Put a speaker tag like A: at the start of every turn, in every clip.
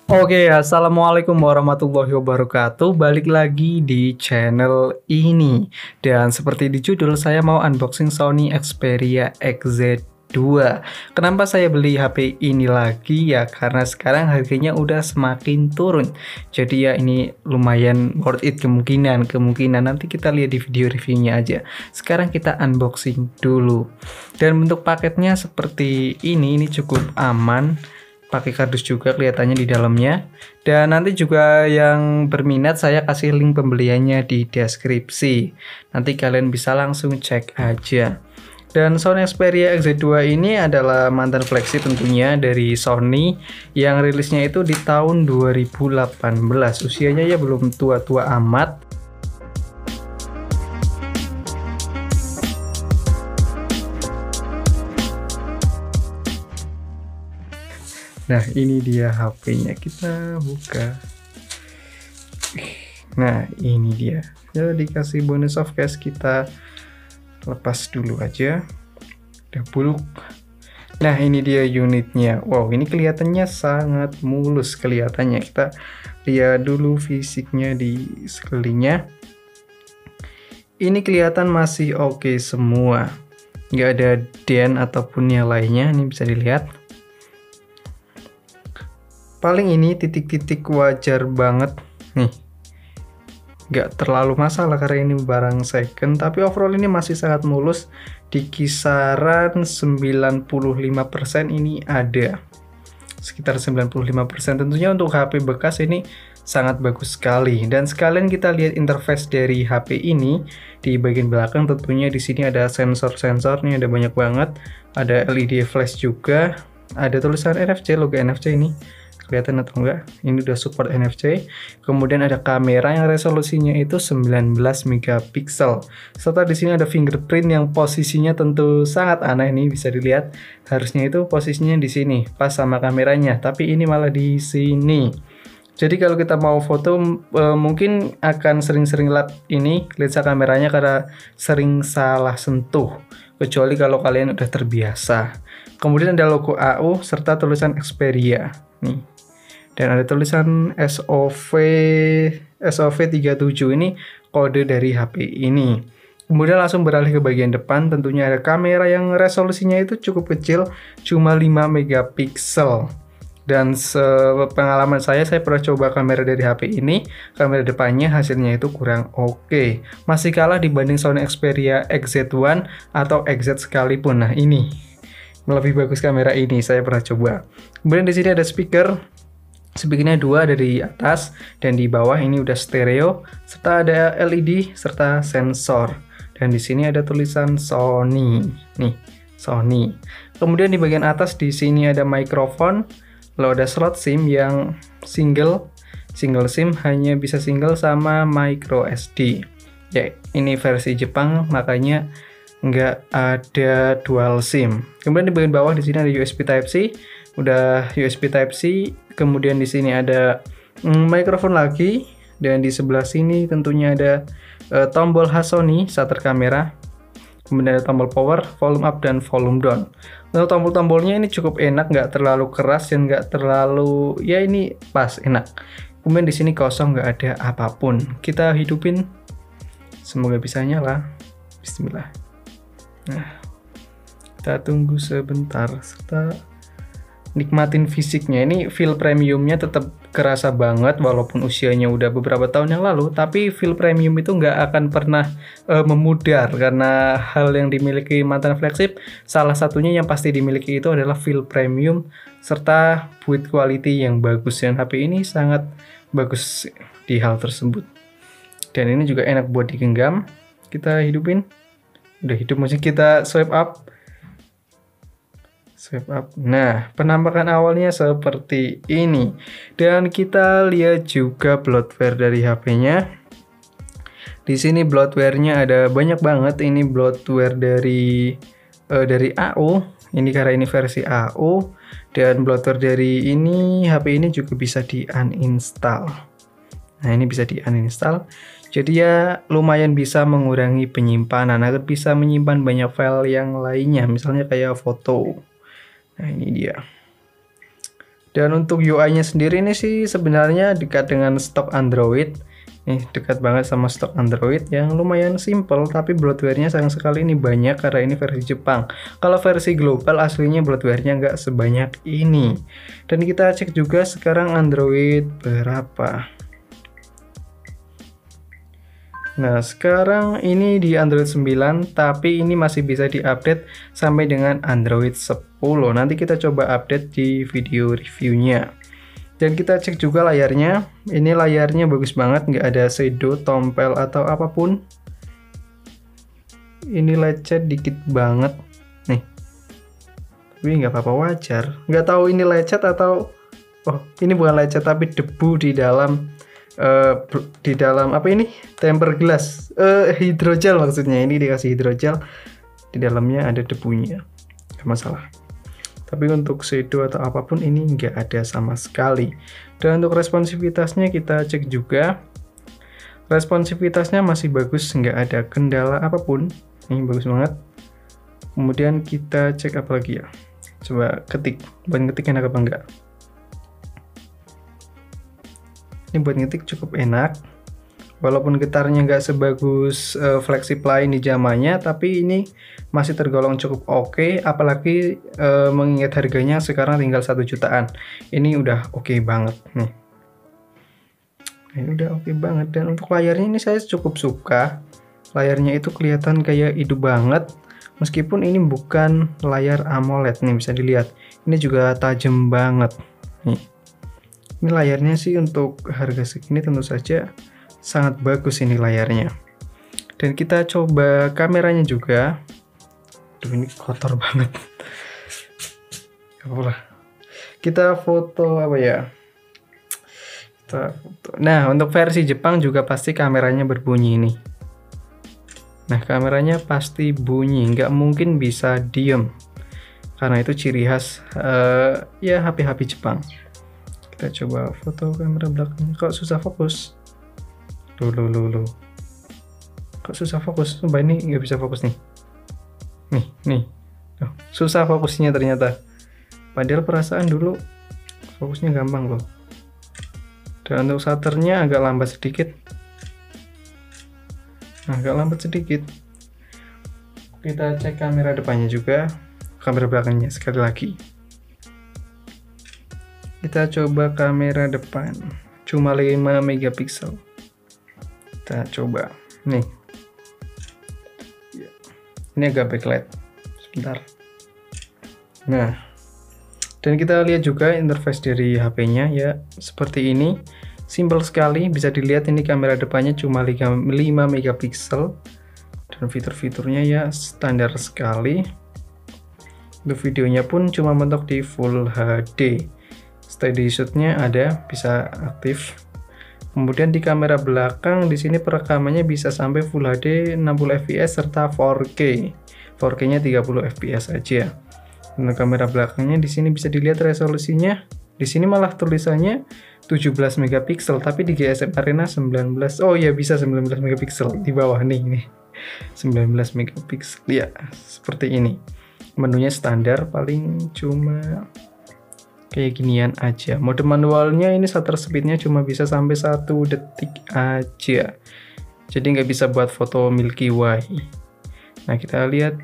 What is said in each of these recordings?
A: Oke, assalamualaikum warahmatullahi wabarakatuh. Balik lagi di channel ini, dan seperti di judul, saya mau unboxing Sony Xperia XZ2. Kenapa saya beli HP ini lagi ya? Karena sekarang harganya udah semakin turun. Jadi ya ini lumayan worth it kemungkinan nanti kita lihat di video reviewnya aja. Sekarang kita unboxing dulu. Dan bentuk paketnya seperti ini cukup aman. Pakai kardus juga kelihatannya di dalamnya. Dan nanti juga yang berminat saya kasih link pembeliannya di deskripsi. Nanti kalian bisa langsung cek aja. Dan Sony Xperia XZ2 ini adalah mantan flagship tentunya dari Sony yang rilisnya itu di tahun 2018. Usianya ya belum tua-tua amat. Nah, ini dia HP-nya, kita buka. Nah, ini dia. Ya, dikasih bonus of case, kita lepas dulu aja. Udah buluk. Nah, ini dia unitnya. Wow, ini kelihatannya sangat mulus kelihatannya. Kita lihat dulu fisiknya di sekelilingnya. Ini kelihatan masih oke semua. Nggak ada dent ataupun yang lainnya. Ini bisa dilihat. Paling ini titik-titik wajar banget nih, nggak terlalu masalah karena ini barang second, tapi overall ini masih sangat mulus. Di kisaran 95% ini ada, sekitar 95%. Tentunya untuk HP bekas ini sangat bagus sekali. Dan sekalian kita lihat interface dari HP ini. Di bagian belakang tentunya di sini ada sensor-sensornya, ada banyak banget, ada LED flash juga, ada tulisan NFC, logo NFC ini kelihatan atau enggak. Ini udah support NFC. Kemudian ada kamera yang resolusinya itu 19 megapiksel. Serta di sini ada fingerprint yang posisinya tentu sangat aneh nih, bisa dilihat. Harusnya itu posisinya di sini pas sama kameranya, tapi ini malah di sini. Jadi kalau kita mau foto mungkin akan sering-sering lap ini lensa kameranya karena sering salah sentuh. Kecuali kalau kalian udah terbiasa. Kemudian ada logo AU serta tulisan Xperia nih. Dan ada tulisan SOV37, ini kode dari HP ini. Kemudian langsung beralih ke bagian depan, tentunya ada kamera yang resolusinya itu cukup kecil, cuma 5 megapiksel. Dan sepengalaman saya pernah coba kamera dari HP ini, kamera depannya hasilnya itu kurang oke. Masih kalah dibanding Sony Xperia XZ1 atau XZ sekalipun. Nah, ini lebih bagus kamera ini, saya pernah coba. Kemudian di sini ada speaker. Speakernya dua, ada di atas dan di bawah, ini udah stereo, serta ada LED serta sensor. Dan di sini ada tulisan Sony. Nih, Sony. Kemudian di bagian atas di sini ada mikrofon, lalu ada slot SIM yang single SIM, hanya bisa single sama micro SD. Ya, ini versi Jepang, makanya nggak ada dual SIM. Kemudian di bagian bawah di sini ada USB Type-C, udah USB Type-C. Kemudian di sini ada mikrofon lagi, dan di sebelah sini tentunya ada tombol khas Sony, shutter kamera. Kemudian ada tombol power, volume up dan volume down. Untuk tombol-tombolnya ini cukup enak, nggak terlalu keras dan nggak terlalu, ya ini pas, enak. Kemudian di sini kosong, nggak ada apapun. Kita hidupin, semoga bisa nyala. Bismillah. Nah, kita tunggu sebentar serta nikmatin fisiknya. Ini feel premiumnya tetap kerasa banget walaupun usianya udah beberapa tahun yang lalu, tapi feel premium itu nggak akan pernah memudar karena hal yang dimiliki mantan flagship, salah satunya yang pasti dimiliki itu adalah feel premium serta build quality yang bagus, dan HP ini sangat bagus di hal tersebut. Dan ini juga enak buat digenggam. Kita hidupin, udah hidup, maksudnya kita swipe up. Nah, penampakan awalnya seperti ini. Dan kita lihat juga bloatware dari HP-nya. Di sini bloatware-nya ada banyak banget. Ini bloatware dari AU. Ini karena ini versi AU. Dan bloatware dari ini HP ini juga bisa di-uninstall. Nah, ini bisa di-uninstall. Jadi ya lumayan bisa mengurangi penyimpanan agar bisa menyimpan banyak file yang lainnya, misalnya kayak foto. Nah, ini dia. Dan untuk UI-nya sendiri ini sih sebenarnya dekat dengan stok Android. Nih, dekat banget sama stok Android yang lumayan simple, tapi bloatware-nya sayang sekali ini banyak karena ini versi Jepang. Kalau versi global aslinya bloatware-nya nggak sebanyak ini. Dan kita cek juga sekarang Android berapa. Nah, sekarang ini di Android 9, tapi ini masih bisa diupdate sampai dengan Android 10. Nanti kita coba update di video reviewnya. Dan kita cek juga layarnya. Ini layarnya bagus banget, nggak ada shadow, tompel, atau apapun. Ini lecet dikit banget. Nih. Tapi nggak apa-apa, wajar. Nggak tahu ini lecet atau... Oh, ini bukan lecet, tapi debu di dalam apa ini, tempered glass, hidrogel maksudnya. Ini dikasih hidrogel, di dalamnya ada debunya, nggak masalah. Tapi untuk shadow atau apapun ini nggak ada sama sekali. Dan untuk responsivitasnya kita cek juga, responsivitasnya masih bagus, nggak ada kendala apapun. Ini bagus banget. Kemudian kita cek apa lagi ya, coba ketik, buat ngetik enak apa enggak. Ini buat ngetik cukup enak, walaupun getarnya nggak sebagus Flexiply di zamannya, tapi ini masih tergolong cukup oke, apalagi mengingat harganya sekarang tinggal 1 jutaan. Ini udah oke banget nih. Ini udah oke banget. Dan untuk layarnya ini saya cukup suka, layarnya itu kelihatan kayak hidup banget, meskipun ini bukan layar AMOLED nih, bisa dilihat. Ini juga tajam banget nih. Ini layarnya sih untuk harga segini tentu saja sangat bagus ini layarnya. Dan kita coba kameranya juga. Duh, ini kotor banget. Gak apa-apa. Kita foto apa ya? Kita foto. Nah, untuk versi Jepang juga pasti kameranya berbunyi ini. Nah, kameranya pasti bunyi, nggak mungkin bisa diem. Karena itu ciri khas ya HP-HP Jepang. Kita coba foto kamera belakang. Kok susah fokus? Loh. Kok susah fokus? Sumpah ini nggak bisa fokus nih. Nih. Tuh, susah fokusnya ternyata. Padahal perasaan dulu fokusnya gampang loh. Dan untuk shutternya agak lambat sedikit. Kita cek kamera depannya juga, kamera belakangnya sekali lagi. Kita coba kamera depan, cuma 5 megapiksel. Kita coba, nih. Ini agak backlight, sebentar. Nah, dan kita lihat juga interface dari HP-nya ya, seperti ini. Simple sekali, bisa dilihat ini kamera depannya cuma 5 megapiksel. Dan fitur-fiturnya ya standar sekali. Untuk videonya pun cuma mentok di Full HD. Steady shot-nya ada, bisa aktif. Kemudian di kamera belakang di sini perekamannya bisa sampai Full HD 60 fps serta 4K. 4K-nya 30 fps aja. Untuk kamera belakangnya di sini bisa dilihat resolusinya. Di sini malah tulisannya 17 megapiksel, tapi di GSM Arena 19. Oh ya, bisa 19 megapiksel di bawah nih. 19 megapiksel. Ya, seperti ini. Menunya standar, paling cuma kayak ginian aja. Mode manualnya ini shutter speednya cuma bisa sampai 1 detik aja, jadi nggak bisa buat foto Milky Way. Nah, kita lihat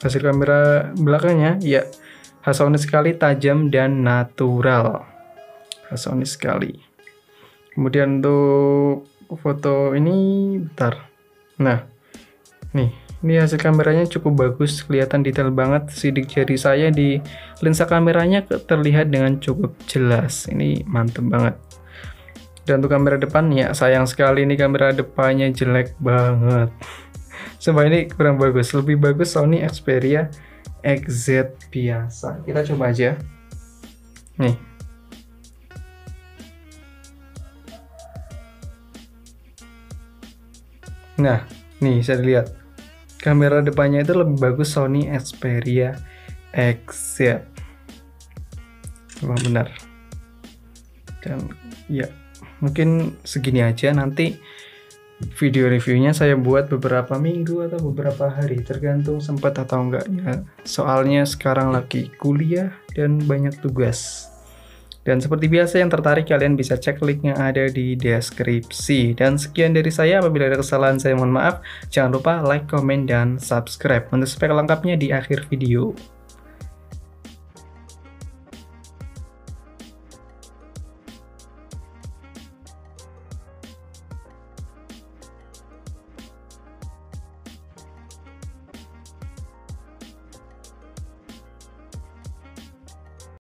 A: hasil kamera belakangnya. Ya, hasonis sekali, tajam dan natural. Hasonis sekali. Kemudian untuk foto ini, bentar. Nah, ini hasil kameranya cukup bagus, kelihatan detail banget. Sidik jari saya di lensa kameranya terlihat dengan cukup jelas. Ini mantep banget. Dan untuk kamera depan, ya sayang sekali ini kamera depannya jelek banget. Sumpah ini kurang bagus. Lebih bagus Sony Xperia XZ biasa. Kita coba aja. Nih. Nah, nih bisa dilihat. Kamera depannya itu lebih bagus Sony Xperia XZ. Memang benar. Dan ya, mungkin segini aja. Nanti video reviewnya saya buat beberapa minggu atau beberapa hari, tergantung sempat atau enggaknya. Soalnya sekarang lagi kuliah dan banyak tugas. Dan seperti biasa yang tertarik kalian bisa cek link yang ada di deskripsi. Dan sekian dari saya, apabila ada kesalahan saya mohon maaf. Jangan lupa like, komen, dan subscribe untuk spek lengkapnya di akhir video.